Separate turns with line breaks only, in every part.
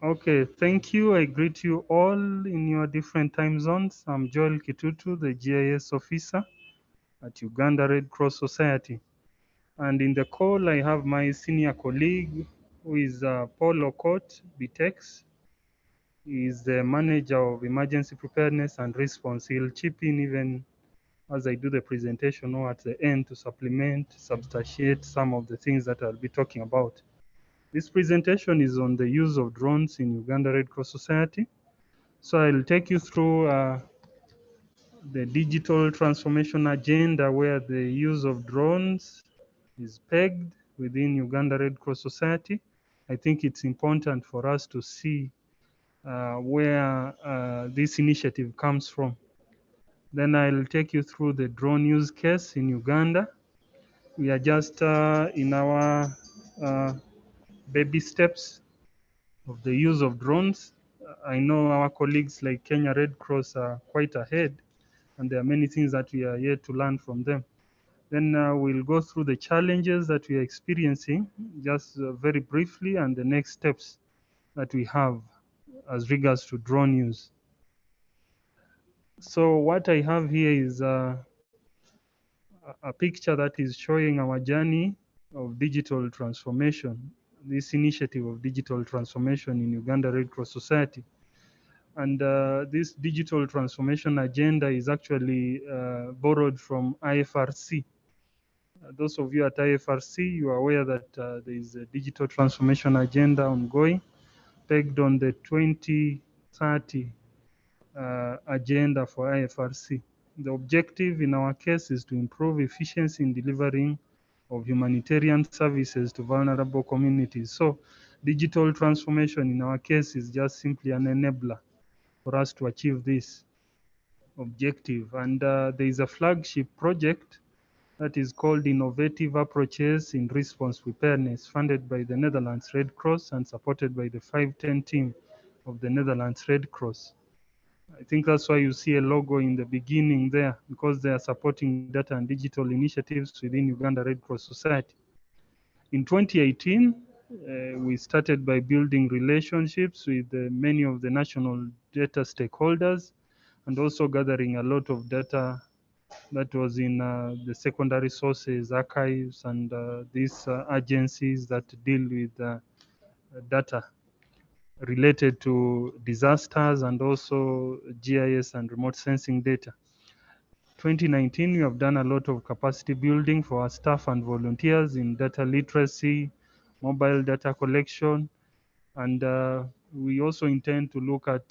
Okay, thank you. I greet you all in your different time zones. I'm Joel Kitutu, the GIS officer at Uganda Red Cross Society. And in the call, I have my senior colleague, who is Paul Okot, BTEX. He is the manager of emergency preparedness and response. He'll chip in even as I do the presentation or at the end to supplement, substantiate some of the things that I'll be talking about. This presentation is on the use of drones in Uganda Red Cross Society. So I'll take you through the digital transformation agenda, where the use of drones is pegged within Uganda Red Cross Society. I think it's important for us to see where this initiative comes from. Then I'll take you through the drone use case in Uganda. We are just in our baby steps of the use of drones. I know our colleagues like Kenya Red Cross are quite ahead, and there are many things that we are yet to learn from them. Then we'll go through the challenges that we are experiencing, just very briefly, and the next steps that we have as regards to drone use. So what I have here is a picture that is showing our journey of digital transformation, this initiative of digital transformation in Uganda Red Cross Society. And this digital transformation agenda is actually borrowed from IFRC. Those of you at IFRC, you are aware that there is a digital transformation agenda ongoing, pegged on the 2030 agenda for IFRC. The objective in our case is to improve efficiency in delivering of humanitarian services to vulnerable communities. So digital transformation in our case is just simply an enabler for us to achieve this objective. And there is a flagship project that is called Innovative Approaches in Response Preparedness, funded by the Netherlands Red Cross and supported by the 510 team of the Netherlands Red Cross. I think that's why you see a logo in the beginning there, because they are supporting data and digital initiatives within Uganda Red Cross Society. In 2018, we started by building relationships with many of the national data stakeholders, and also gathering a lot of data that was in the secondary sources, archives, and these agencies that deal with data related to disasters and also GIS and remote sensing data. 2019, we have done a lot of capacity building for our staff and volunteers in data literacy, mobile data collection, and we also intend to look at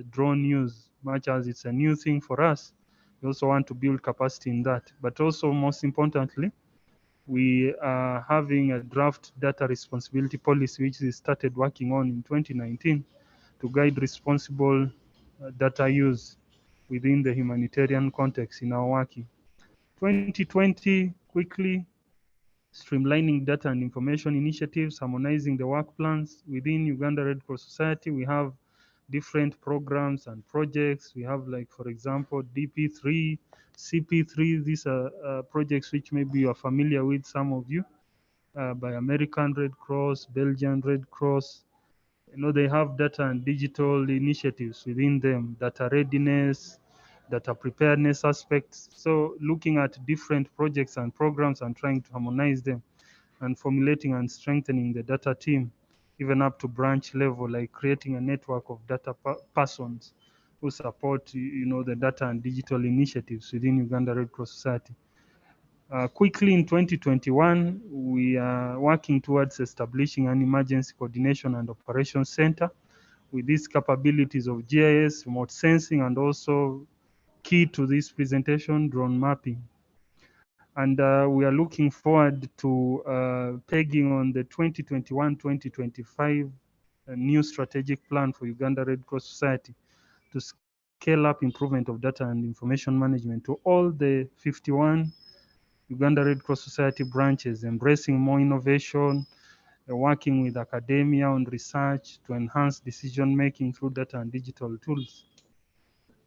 drone use, much as it's a new thing for us. We also want to build capacity in that. But also, most importantly, we are having a draft data responsibility policy, which we started working on in 2019 to guide responsible data use within the humanitarian context in our working. 2020, quickly streamlining data and information initiatives, harmonizing the work plans. Within Uganda Red Cross Society, we have different programs and projects. We have, like, for example, DP3, CP3. These are projects which maybe you are familiar with, some of you, by American Red Cross, Belgian Red Cross. You know, they have data and digital initiatives within them, data readiness, data preparedness aspects. So looking at different projects and programs and trying to harmonize them and formulating and strengthening the data team, even up to branch level, like creating a network of data persons who support, you know, the data and digital initiatives within Uganda Red Cross Society. Quickly in 2021, we are working towards establishing an emergency coordination and operations center with these capabilities of GIS, remote sensing, and also key to this presentation, drone mapping. And we are looking forward to pegging on the 2021-2025 new strategic plan for Uganda Red Cross Society to scale up improvement of data and information management to all the 51 Uganda Red Cross Society branches, embracing more innovation, working with academia on research to enhance decision making through data and digital tools.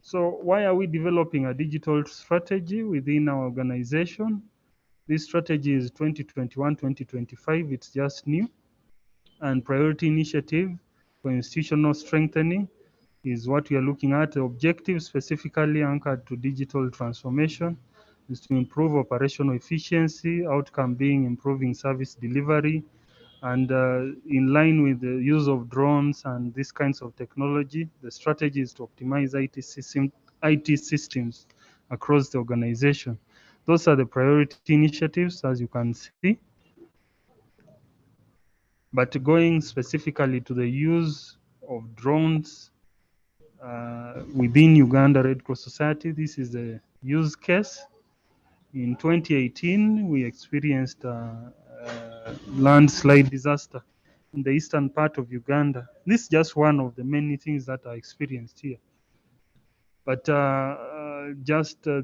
So why are we developing a digital strategy within our organization? This strategy is 2021-2025. It's just new. And priority initiative for institutional strengthening is what we are looking at. The objective specifically anchored to digital transformation is to improve operational efficiency, outcome being improving service delivery, and in line with the use of drones and these kinds of technology, the strategy is to optimize IT systems across the organization. Those are the priority initiatives, as you can see. But going specifically to the use of drones within Uganda Red Cross Society, this is a use case. In 2018, we experienced a landslide disaster in the eastern part of Uganda. This is just one of the many things that are experienced here. But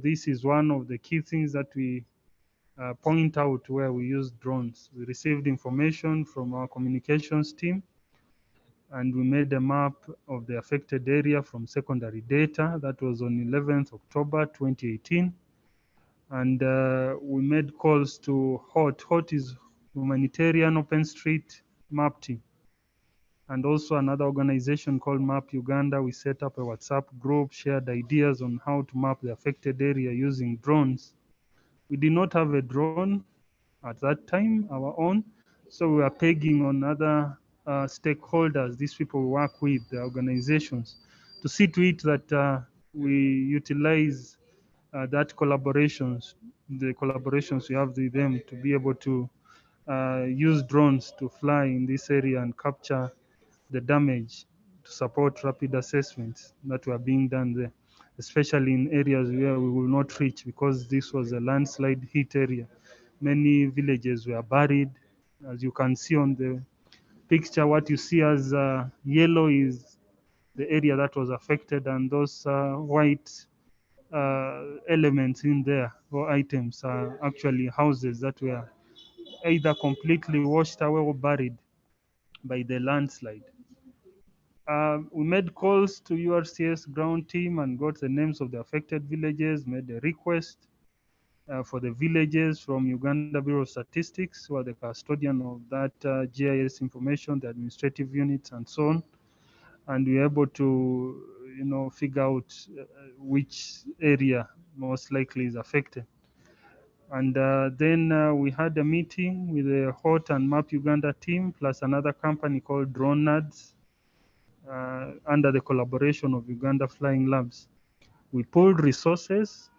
this is one of the key things that we point out where we use drones. We received information from our communications team, and we made a map of the affected area from secondary data. That was on 11th October 2018. And we made calls to HOT. HOT is Humanitarian OpenStreetMap Team. And also another organization called Map Uganda. We set up a WhatsApp group, shared ideas on how to map the affected area using drones. We did not have a drone at that time, our own. So we were pegging on other stakeholders, these people we work with, the organizations, to see to it that we utilize the collaborations we have with them to be able to use drones to fly in this area and capture the damage to support rapid assessments that were being done there, especially in areas where we will not reach because this was a landslide hit area. Many villages were buried. As you can see on the picture, what you see as yellow is the area that was affected, and those white elements in there or items are actually houses that were either completely washed away or buried by the landslide. We made calls to URCS ground team and got the names of the affected villages, made a request for the villages from Uganda Bureau of Statistics, who are the custodian of that GIS information, the administrative units, and so on. And we were able to, figure out which area most likely is affected. And then we had a meeting with the HOT and Map Uganda team, plus another company called Drone Nerds, under the collaboration of Uganda Flying Labs. We pulled resources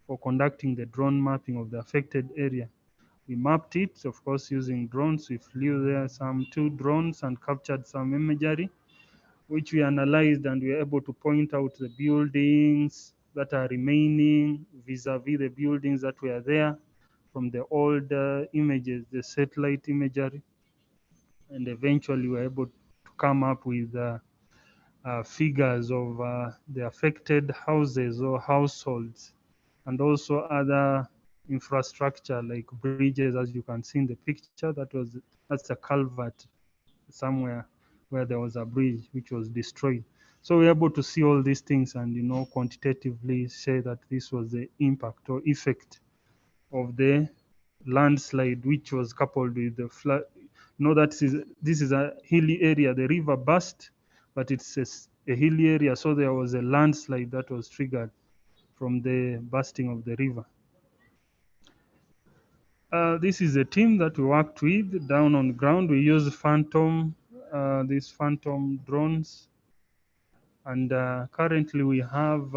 for conducting the drone mapping of the affected area. We mapped it, of course, using drones. We flew there some 2 drones and captured some imagery, which we analyzed, and we were able to point out the buildings that are remaining vis-a-vis the buildings that were there from the old images, the satellite imagery. And eventually we were able to come up with figures of the affected houses or households, and also other infrastructure like bridges, as you can see in the picture. That's a culvert somewhere where there was a bridge which was destroyed. So we're able to see all these things and quantitatively say that this was the impact or effect of the landslide, which was coupled with the flood. This is a hilly area. The river burst, but it's a hilly area, so there was a landslide that was triggered from the bursting of the river. This is a team that we worked with down on the ground. We used these Phantom drones, and currently we have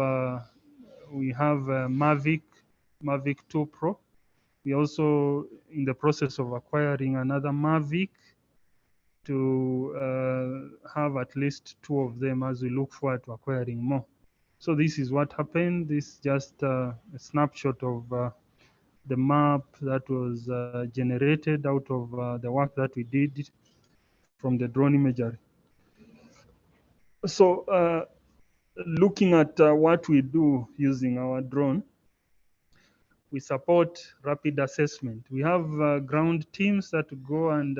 Mavic 2 Pro. We're also in the process of acquiring another Mavic to have at least 2 of them as we look forward to acquiring more. So this is what happened. This is just a snapshot of the map that was generated out of the work that we did from the drone imagery. So looking at what we do using our drone, we support rapid assessment. We have ground teams that go and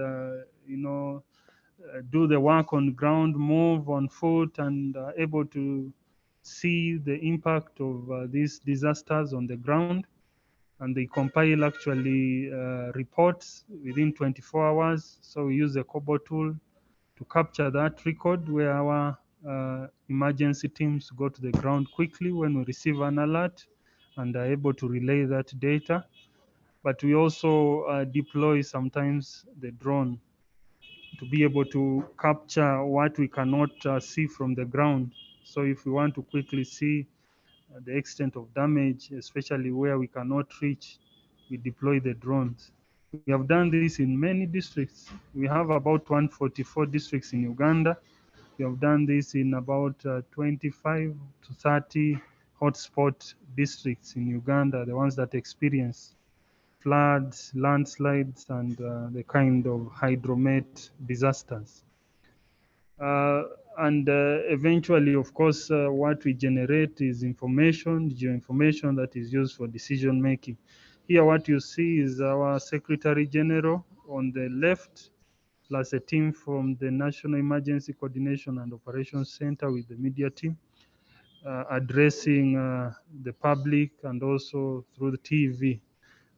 do the work on ground, move on foot, and able to see the impact of these disasters on the ground. And they compile actually reports within 24 hours. So we use the Kobo tool to to capture that record where our emergency teams go to the ground quickly when we receive an alert and are able to relay that data. But we also deploy sometimes the drone to be able to capture what we cannot see from the ground. So if we want to quickly see the extent of damage, especially where we cannot reach, we deploy the drones. We have done this in many districts. We have about 144 districts in Uganda. We have done this in about 25 to 30 hotspot districts in Uganda, the ones that experience floods, landslides, and the kind of hydromet disasters. And eventually, of course, what we generate is information, geoinformation that is used for decision making. Here, what you see is our Secretary General on the left, plus a team from the National Emergency Coordination and Operations Center with the media team, addressing the public and also through the TV,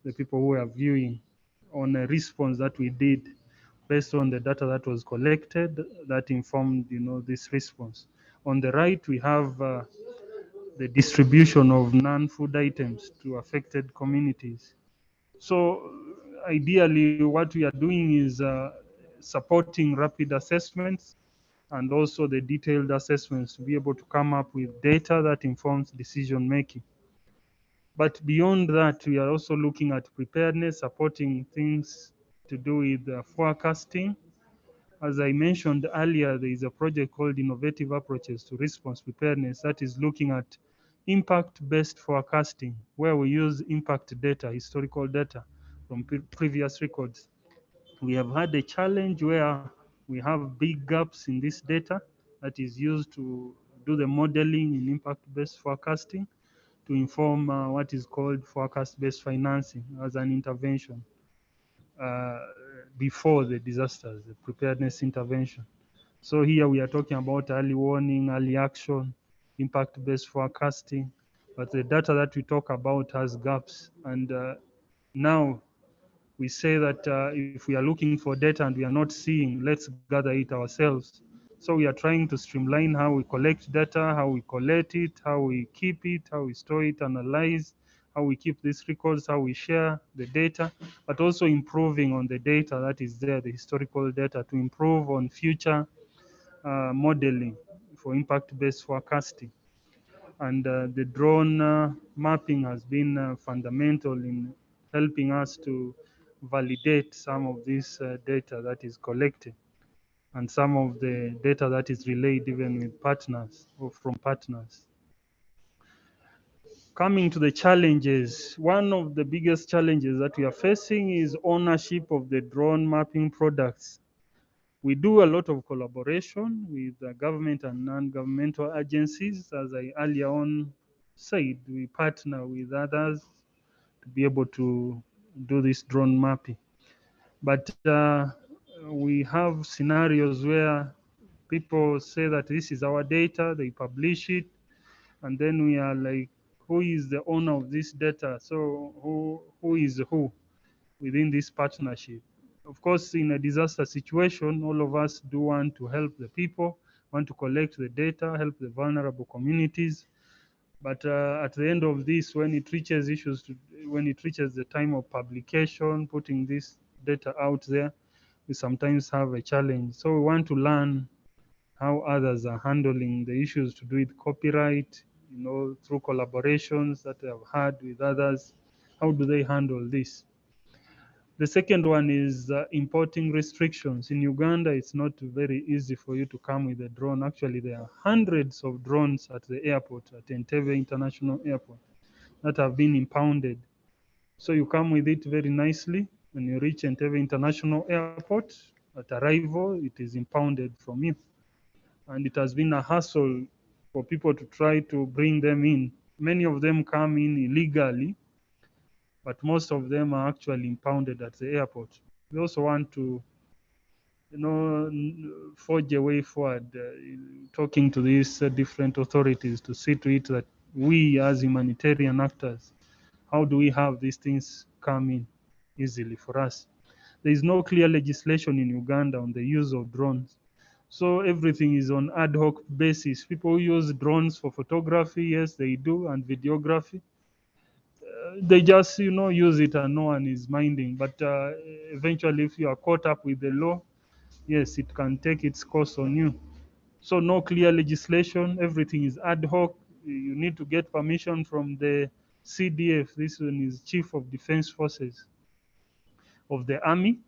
the people who are viewing, on a response that we did based on the data that was collected that informed, this response. On the right, we have the distribution of non-food items to affected communities. So ideally, what we are doing is supporting rapid assessments and also the detailed assessments to be able to come up with data that informs decision making. But beyond that, we are also looking at preparedness, supporting things to do with forecasting. As I mentioned earlier, there is a project called Innovative Approaches to Response Preparedness that is looking at impact-based forecasting, where we use impact data, historical data from previous records. We have had a challenge where we have big gaps in this data that is used to do the modeling in impact-based forecasting to inform what is called forecast-based financing as an intervention uh, before the disasters, the preparedness intervention. So here we are talking about early warning, early action, impact-based forecasting, but the data that we talk about has gaps. And now we say that if we are looking for data and we are not seeing, let's gather it ourselves. So we are trying to streamline how we collect data, how we collect it, how we keep it, how we store it, analyze, how we keep these records, how we share the data, but also improving on the data that is there, the historical data, to improve on future modeling for impact-based forecasting. And the drone mapping has been fundamental in helping us to validate some of this data that is collected and some of the data that is relayed even with partners or from partners. Coming to the challenges, one of the biggest challenges that we are facing is ownership of the drone mapping products. We do a lot of collaboration with government and non-governmental agencies. As I earlier on said, we partner with others to be able to do this drone mapping. But we have scenarios where people say that this is our data, they publish it, and then we are like, who is the owner of this data? So who is who within this partnership? Of course, in a disaster situation, all of us do want to help the people, want to collect the data, help the vulnerable communities. But at the end of this, when it reaches when it reaches the time of publication, putting this data out there, we sometimes have a challenge. So we want to learn how others are handling the issues to do with copyright, through collaborations that they have had with others. How do they handle this? The second one is importing restrictions. In Uganda, it's not very easy for you to come with a drone. Actually, there are hundreds of drones at the airport, at Entebbe International Airport, that have been impounded. So you come with it very nicely. When you reach Entebbe International Airport, at arrival, it is impounded from you. And it has been a hassle for people to try to bring them in. Many of them come in illegally, but most of them are actually impounded at the airport. We also want to, forge a way forward, talking to these different authorities to see to it that we, as humanitarian actors, how do we have these things come in easily for us? There is no clear legislation in Uganda on the use of drones. So everything is on ad hoc basis. People use drones for photography, yes, they do, and videography. They just, use it and no one is minding. But eventually, if you are caught up with the law, yes, it can take its course on you. So no clear legislation, everything is ad hoc. You need to get permission from the CDF. This one is Chief of Defense Forces of the Army.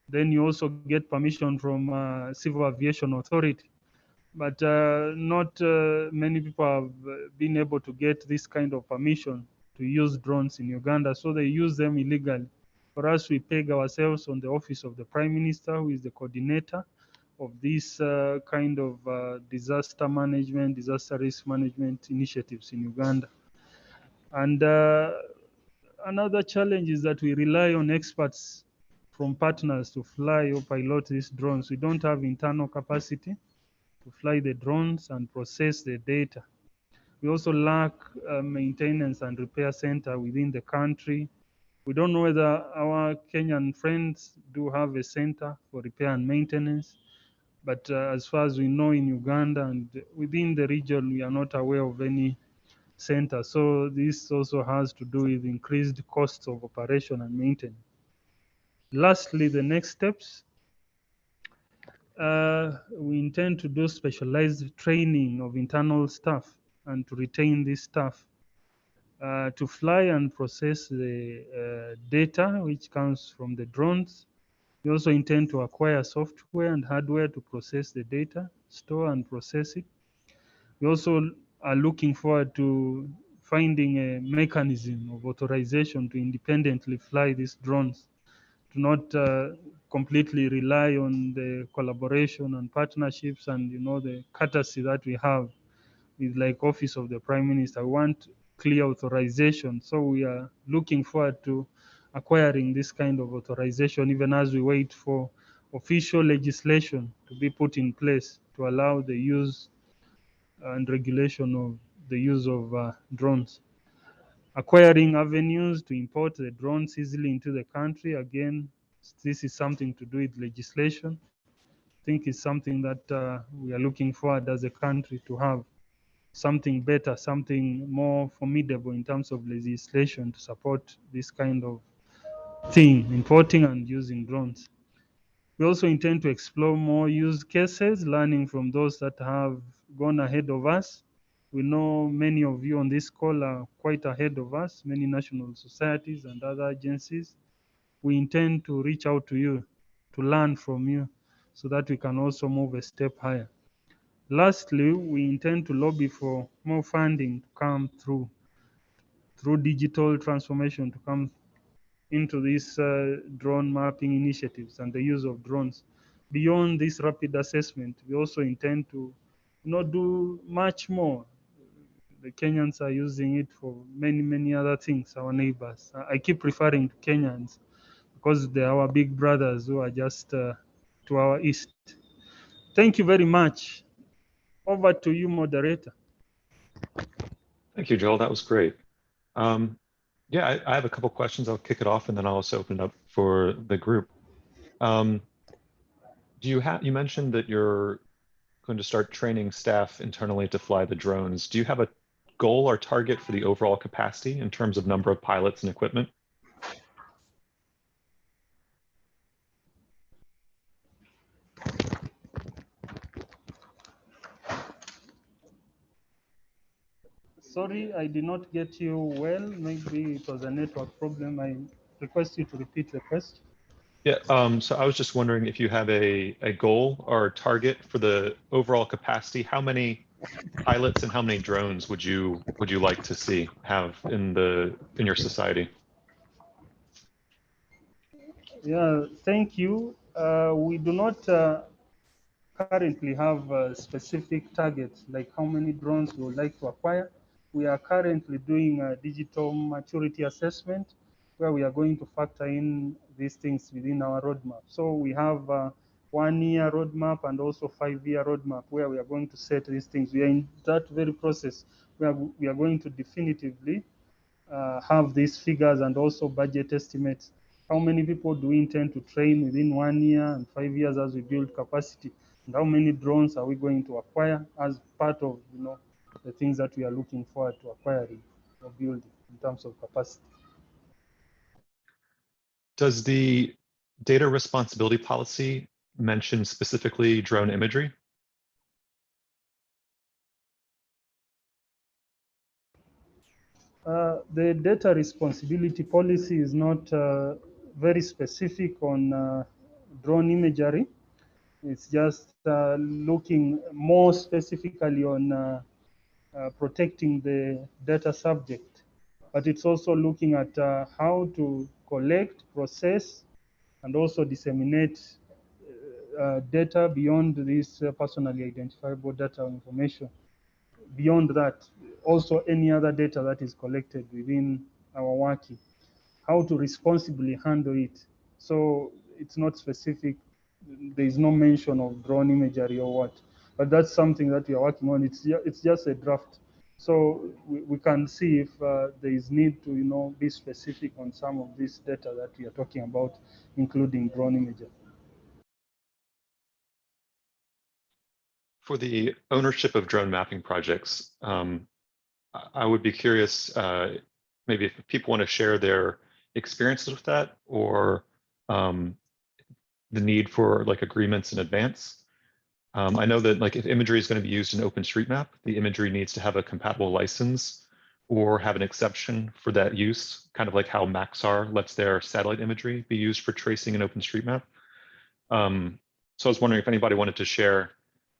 Then you also get permission from Civil Aviation Authority. But not many people have been able to get this kind of permission to use drones in Uganda, so they use them illegally. For us, we peg ourselves on the office of the Prime Minister, who is the coordinator of this kind of disaster management, disaster risk management initiatives in Uganda. And another challenge is that we rely on experts from partners to fly or pilot these drones. We don't have internal capacity to fly the drones and process the data. We also lack a maintenance and repair center within the country. We don't know whether our Kenyan friends do have a center for repair and maintenance. But as far as we know in Uganda and within the region, we are not aware of any center. So this also has to do with increased costs of operation and maintenance. Lastly, the next steps. We intend to do specialized training of internal staff and to retain this staff to fly and process the data which comes from the drones. We also intend to acquire software and hardware to process the data, store and process it. We also are looking forward to finding a mechanism of authorization to independently fly these drones, to not completely rely on the collaboration and partnerships and the courtesy that we have with like Office of the Prime Minister. We want clear authorization. So we are looking forward to acquiring this kind of authorization even as we wait for official legislation to be put in place to allow the use and regulation of the use of drones. Acquiring avenues to import the drones easily into the country. Again, this is something to do with legislation. I think it's something that we are looking forward as a country to have something better, something more formidable in terms of legislation to support this kind of thing, importing and using drones. We also intend to explore more use cases, learning from those that have gone ahead of us. We know many of you on this call are quite ahead of us, many national societies and other agencies. We intend to reach out to you, to learn from you, so that we can also move a step higher. Lastly, we intend to lobby for more funding to come through digital transformation to come into these drone mapping initiatives and the use of drones. Beyond this rapid assessment, we also intend to do much more. The Kenyans are using it for many, many other things, our neighbors. I keep referring to Kenyans because they are our big brothers who are just to our east. Thank you very much. Over to you, moderator.
Thank you, Joel. That was great. Yeah, I have a couple questions. I'll kick it off and then I'll also open it up for the group. You mentioned that you're going to start training staff internally to fly the drones. Do you have a goal or target for the overall capacity in terms of number of pilots and equipment?
Sorry, I did not get you well. Maybe it was a network problem. I request you to repeat the question.
Yeah, so I was just wondering if you have a goal or a target for the overall capacity. How many pilots and how many drones would you like to see have in your society?
Yeah, thank you. We do not currently have specific targets like how many drones we would like to acquire. We are currently doing a digital maturity assessment where we are going to factor in these things within our roadmap. So we have a 1-year roadmap and also 5-year roadmap where we are going to set these things. We are in that very process where we are going to definitively have these figures and also budget estimates. How many people do we intend to train within 1 year and 5 years as we build capacity? And how many drones are we going to acquire as part of, you know, the things that we are looking forward to acquiring or building in terms of capacity.
Does the data responsibility policy mention specifically drone imagery?
The data responsibility policy is not very specific on drone imagery. It's just looking more specifically on protecting the data subject. But it's also looking at how to collect, process, and also disseminate data beyond this personally identifiable data or information. Beyond that, also any other data that is collected within our working, how to responsibly handle it. So it's not specific. There is no mention of drone imagery or what, but that's something that we are working on. It's just a draft. So we can see if there is need to, you know, be specific on some of this data that we are talking about, including drone imagery.
For the ownership of drone mapping projects, I would be curious, maybe if people want to share their experiences with that, or the need for like agreements in advance. I know that like if imagery is going to be used in OpenStreetMap, the imagery needs to have a compatible license or have an exception for that use, kind of like how Maxar lets their satellite imagery be used for tracing in OpenStreetMap. So I was wondering if anybody wanted to share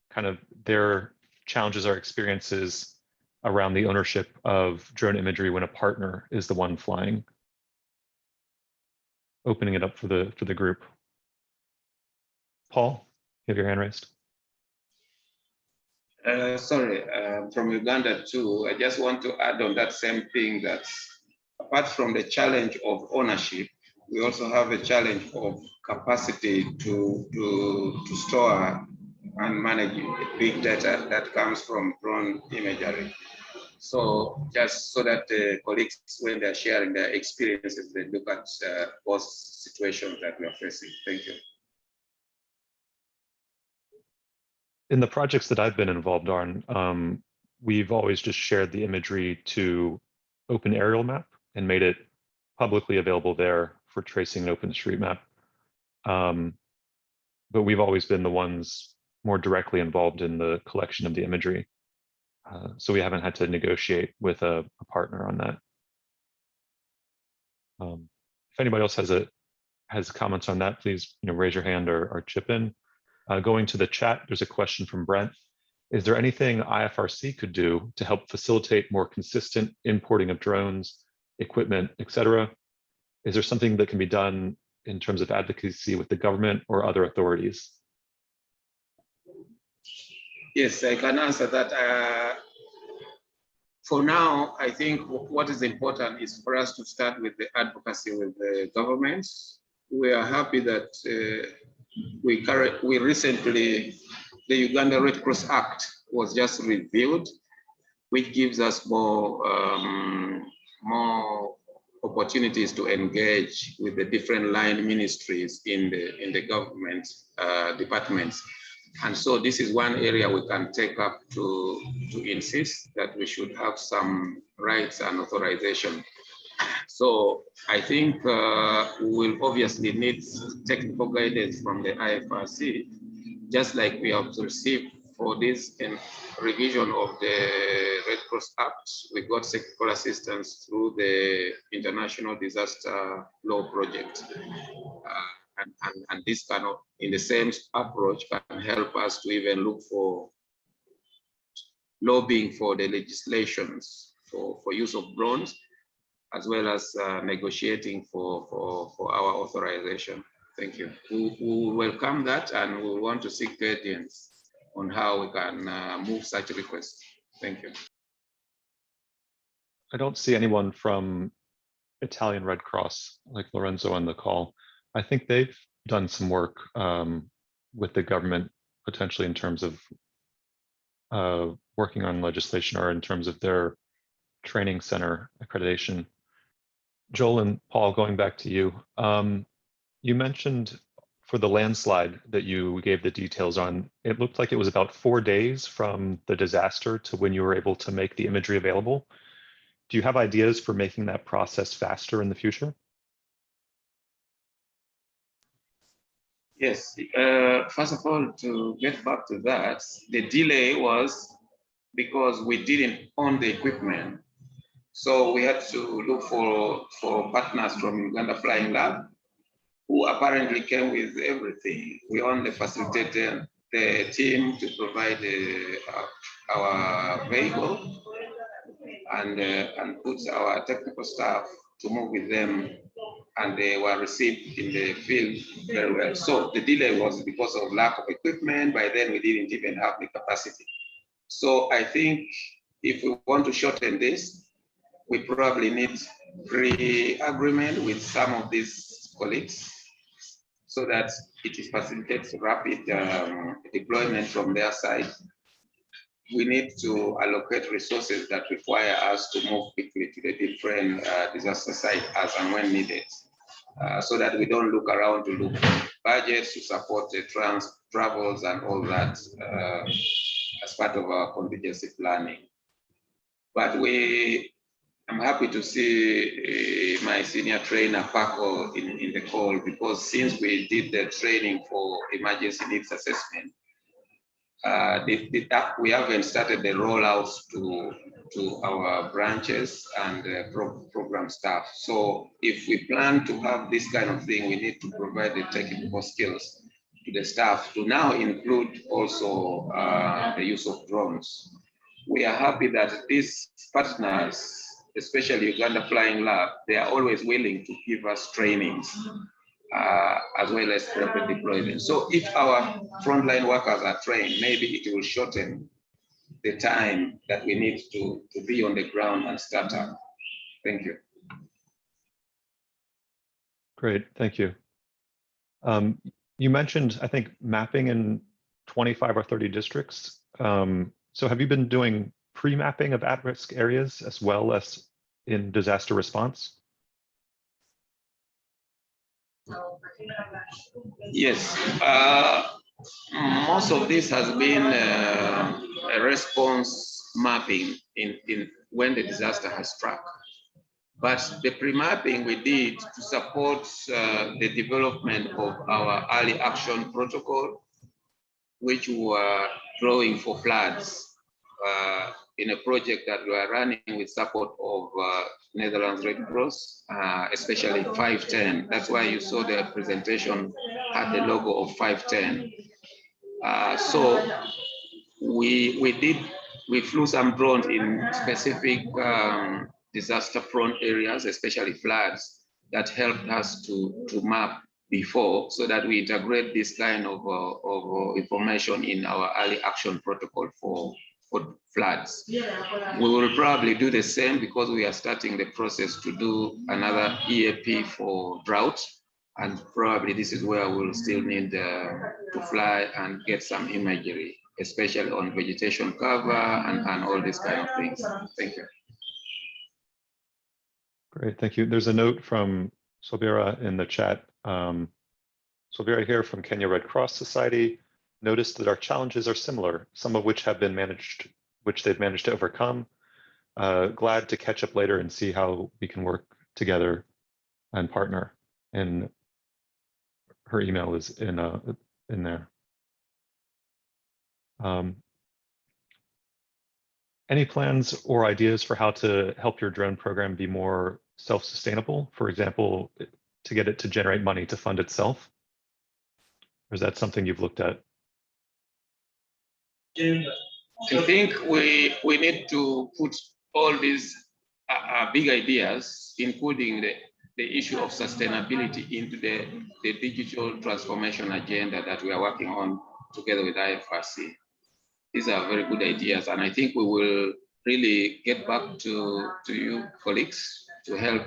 kind of their challenges or experiences around the ownership of drone imagery when a partner is the one flying. Opening it up for the group. Paul, you have your hand raised.
Sorry, from Uganda too. I just want to add on that same thing that apart from the challenge of ownership, we also have a challenge of capacity to store and manage big data that comes from drone imagery. So just so that the colleagues, when they're sharing their experiences, they look at both situations that we are facing. Thank you.
In the projects that I've been involved on, we've always just shared the imagery to Open Aerial Map and made it publicly available there for tracing in OpenStreetMap. But we've always been the ones more directly involved in the collection of the imagery. So we haven't had to negotiate with a partner on that. If anybody else has comments on that, please raise your hand or chip in. Going to the chat, there's a question from Brent. Is there anything IFRC could do to help facilitate more consistent importing of drones, equipment, etc.? Is there something that can be done in terms of advocacy with the government or other authorities?
Yes, I can answer that. For now, I think what is important is for us to start with the advocacy with the governments. We are happy that we recently, the Uganda Red Cross Act was just reviewed, which gives us more opportunities to engage with the different line ministries in the government departments. And so this is one area we can take up to insist that we should have some rights and authorization. So I think we will obviously need technical guidance from the IFRC, just like we have received for this revision of the Red Cross Act. We got technical assistance through the International Disaster Law Project. And this kind of, in the same approach, can help us to even look for lobbying for the legislations for use of drones, as well as negotiating for our authorization. Thank you. We welcome that, and we want to seek guidance on how we can move such requests. Thank you.
I don't see anyone from Italian Red Cross like Lorenzo on the call. I think they've done some work with the government, potentially in terms of working on legislation or in terms of their training center accreditation. Joel and Paul, going back to you, you mentioned for the landslide that you gave the details on, it looked like it was about 4 days from the disaster to when you were able to make the imagery available. Do you have ideas for making that process faster in the future?
Yes, first of all, to get back to that, the delay was because we didn't own the equipment. So we had to look for partners from Uganda Flying Lab, who apparently came with everything. We only facilitated the team to provide our vehicle and put our technical staff to move with them, and they were received in the field very well. So the delay was because of lack of equipment. By then, we didn't even have the capacity. So I think if we want to shorten this, we probably need pre-agreement with some of these colleagues so that it facilitates rapid deployment from their side. We need to allocate resources that require us to move quickly to the different disaster sites as and when needed, so that we don't look around to look for budgets to support the travels and all that as part of our contingency planning. But I'm happy to see my senior trainer, Paco, in the call, because since we did the training for emergency needs assessment, we haven't started the rollouts to our branches and program staff. So if we plan to have this kind of thing, we need to provide the technical skills to the staff to now include also the use of drones. We are happy that these partners, especially Uganda Flying Lab, they are always willing to give us trainings as well as rapid deployment. So if our frontline workers are trained, maybe it will shorten the time that we need to be on the ground and start up. Thank you.
Great, thank you. You mentioned, I think, mapping in 25 or 30 districts. So have you been doing pre-mapping of at-risk areas as well as in disaster response?
Yes, most of this has been a response mapping in when the disaster has struck. But the pre-mapping we did to support the development of our early action protocol, which we were drawing for floods in a project that we are running with support of Netherlands Red Cross, especially 510. That's why you saw the presentation had the logo of 510. So we flew some drones in specific disaster-prone areas, especially floods, that helped us to map before, so that we integrate this kind of information in our early action protocol for floods. We will probably do the same because we are starting the process to do another EAP for drought. And probably this is where we'll still need to fly and get some imagery, especially on vegetation cover and all these kind of things. Thank you.
Great, thank you. There's a note from Sobira in the chat. Sobira here from Kenya Red Cross Society noticed that our challenges are similar, some of which have been managed, which they've managed to overcome. Glad to catch up later and see how we can work together and partner. And her email is in there. Any plans or ideas for how to help your drone program be more self-sustainable? For example, to get it to generate money to fund itself? Or is that something you've looked at?
I think we need to put all these big ideas, including the issue of sustainability, into the digital transformation agenda that we are working on together with IFRC. These are very good ideas, and I think we will really get back to you colleagues to help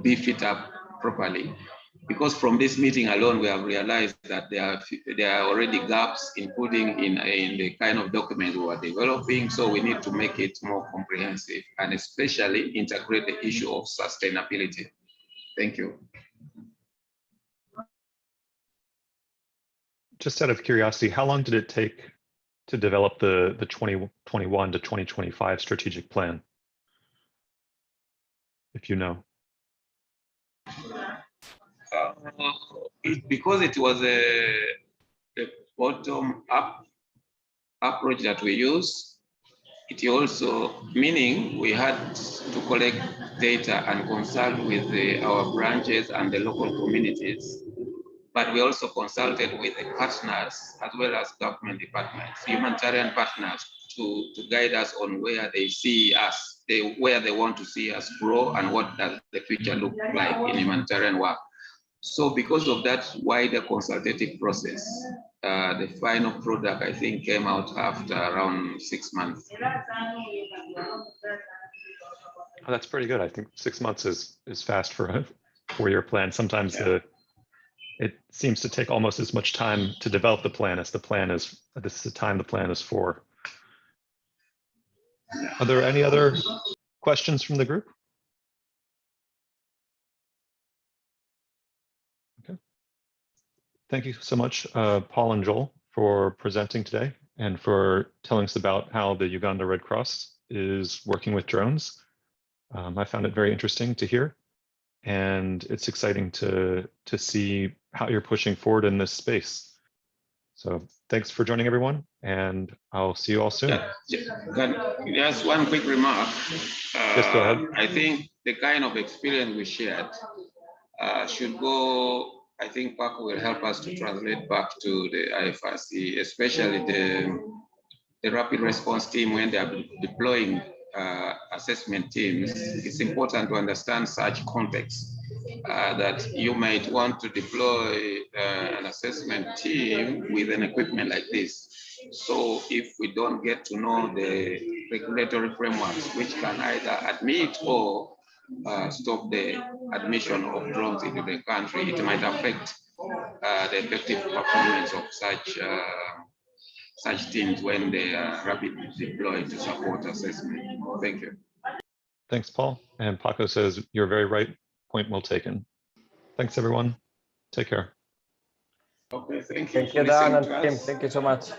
beef it up properly. Because from this meeting alone, we have realized that there are already gaps, including in the kind of document we are developing. So we need to make it more comprehensive and especially integrate the issue of sustainability. Thank you.
just out of curiosity, how long did it take to develop the 2021 to 2025 strategic plan? If you know.
Because it was a bottom-up approach that we use, it also meaning we had to collect data and consult with our branches and the local communities. But we also consulted with the partners as well as government departments, humanitarian partners, to guide us on where they see us, where they want to see us grow and what does the future look like in humanitarian work. So because of that wider consultative process, the final product, I think, came out after around 6 months.
Oh, that's pretty good. I think 6 months is fast for a 4-year plan. Sometimes it seems to take almost as much time to develop the plan as the plan is. This is the time the plan is for. Are there any other questions from the group? Okay. Thank you so much, Paul and Joel, for presenting today and for telling us about how the Uganda Red Cross is working with drones. I found it very interesting to hear, and it's exciting to see how you're pushing forward in this space. So thanks for joining, everyone, and I'll see you all soon.
Just one quick remark.
Yes, go ahead.
I think the kind of experience we shared should go, I think Paco will help us to translate back to the IFRC, especially the rapid response team when they are deploying assessment teams. It's important to understand such context that you might want to deploy an assessment team with an equipment like this. So if we don't get to know the regulatory frameworks, which can either admit or stop the admission of drones into the country, it might affect the effective performance of such teams when they are rapidly deployed to support assessment. Thank you.
Thanks, Paul. And Paco says, you're very right. Point well taken. Thanks, everyone. Take care.
Okay, thank you.
Thank you, Dan and Tim. Thank you so much.